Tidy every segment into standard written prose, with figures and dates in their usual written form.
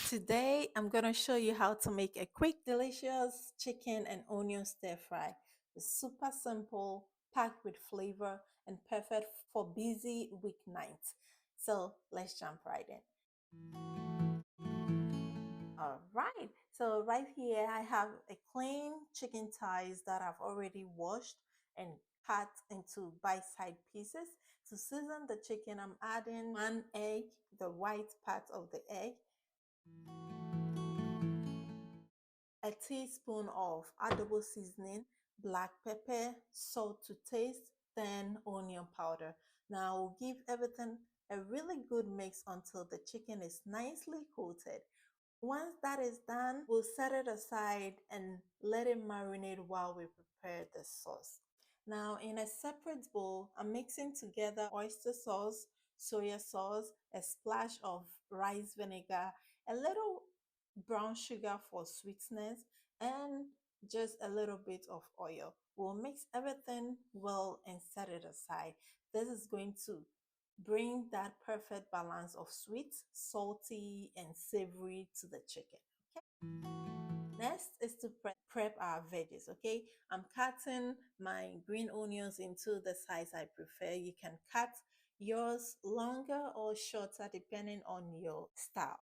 Today, I'm going to show you how to make a quick, delicious chicken and onion stir fry. It's super simple, packed with flavor, and perfect for busy weeknights. So let's jump right in. All right, so right here I have a clean chicken thighs that I've already washed and cut into bite-sized pieces. To season the chicken, I'm adding 1 egg, the white part of the egg, a teaspoon of adobo seasoning, black pepper, salt to taste, then onion powder. Now we'll give everything a really good mix until the chicken is nicely coated. Once that is done, we'll set it aside and let it marinate while we prepare the sauce. Now, in a separate bowl, I'm mixing together oyster sauce, soya sauce, a splash of rice vinegar, a little brown sugar for sweetness, and just a little bit of oil. We'll mix everything well and set it aside. This is going to bring that perfect balance of sweet, salty, and savory to the chicken. Next is to prep our veggies, okay? I'm cutting my green onions into the size I prefer. You can cut yours longer or shorter depending on your style.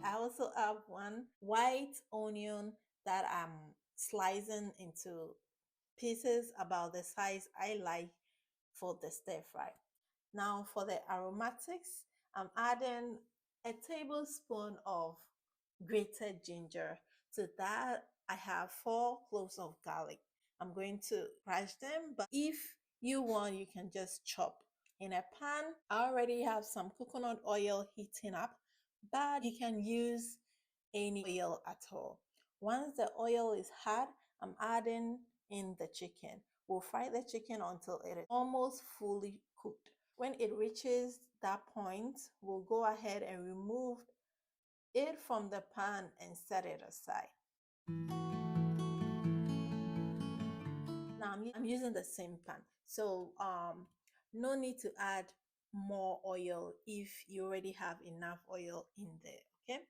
I also have one white onion that I'm slicing into pieces about the size I like for the stir fry. Now for the aromatics, I'm adding a tablespoon of grated ginger. To that, I have 4 cloves of garlic. I'm going to crush them, but if you want, you can just chop. In a pan, I already have some coconut oil heating up, but you can use any oil at all. Once the oil is hot, I'm adding in the chicken. We'll fry the chicken until it is almost fully cooked. When it reaches that point, we'll go ahead and remove it from the pan and set it aside. Now I'm using the same pan, so no need to add more oil if you already have enough oil in there. Okay,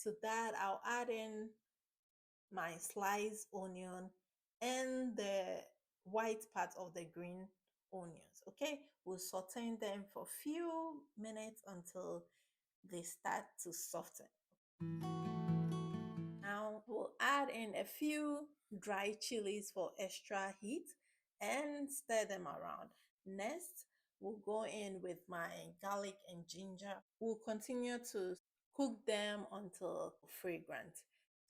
to that I'll add in my sliced onion and the white part of the green onions. Okay, we'll saute them for a few minutes until they start to soften. Now we'll add in a few dry chilies for extra heat and stir them around. Next, we'll go in with my garlic and ginger. We'll continue to cook them until fragrant.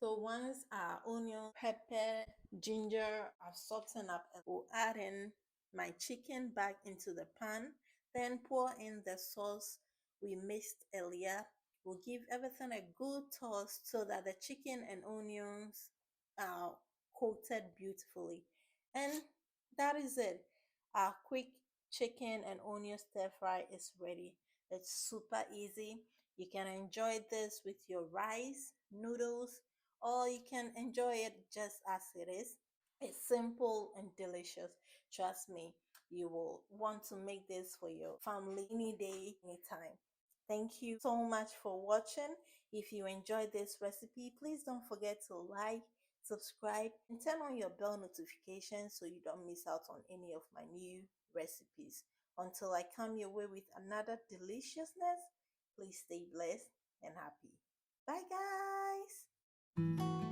So once our onion, pepper, ginger are softened up, we'll add in my chicken back into the pan, then pour in the sauce we mixed earlier. We'll give everything a good toss so that the chicken and onions are coated beautifully. And that is it. Our quick chicken and onion stir fry is ready. It's super easy. You can enjoy this with your rice, noodles, or you can enjoy it just as it is. It's simple and delicious. Trust me, you will want to make this for your family any day, anytime. Thank you so much for watching. If you enjoyed this recipe, please don't forget to like, subscribe, and turn on your bell notifications so you don't miss out on any of my new recipes. Until I come your way with another deliciousness, please stay blessed and happy. Bye, guys.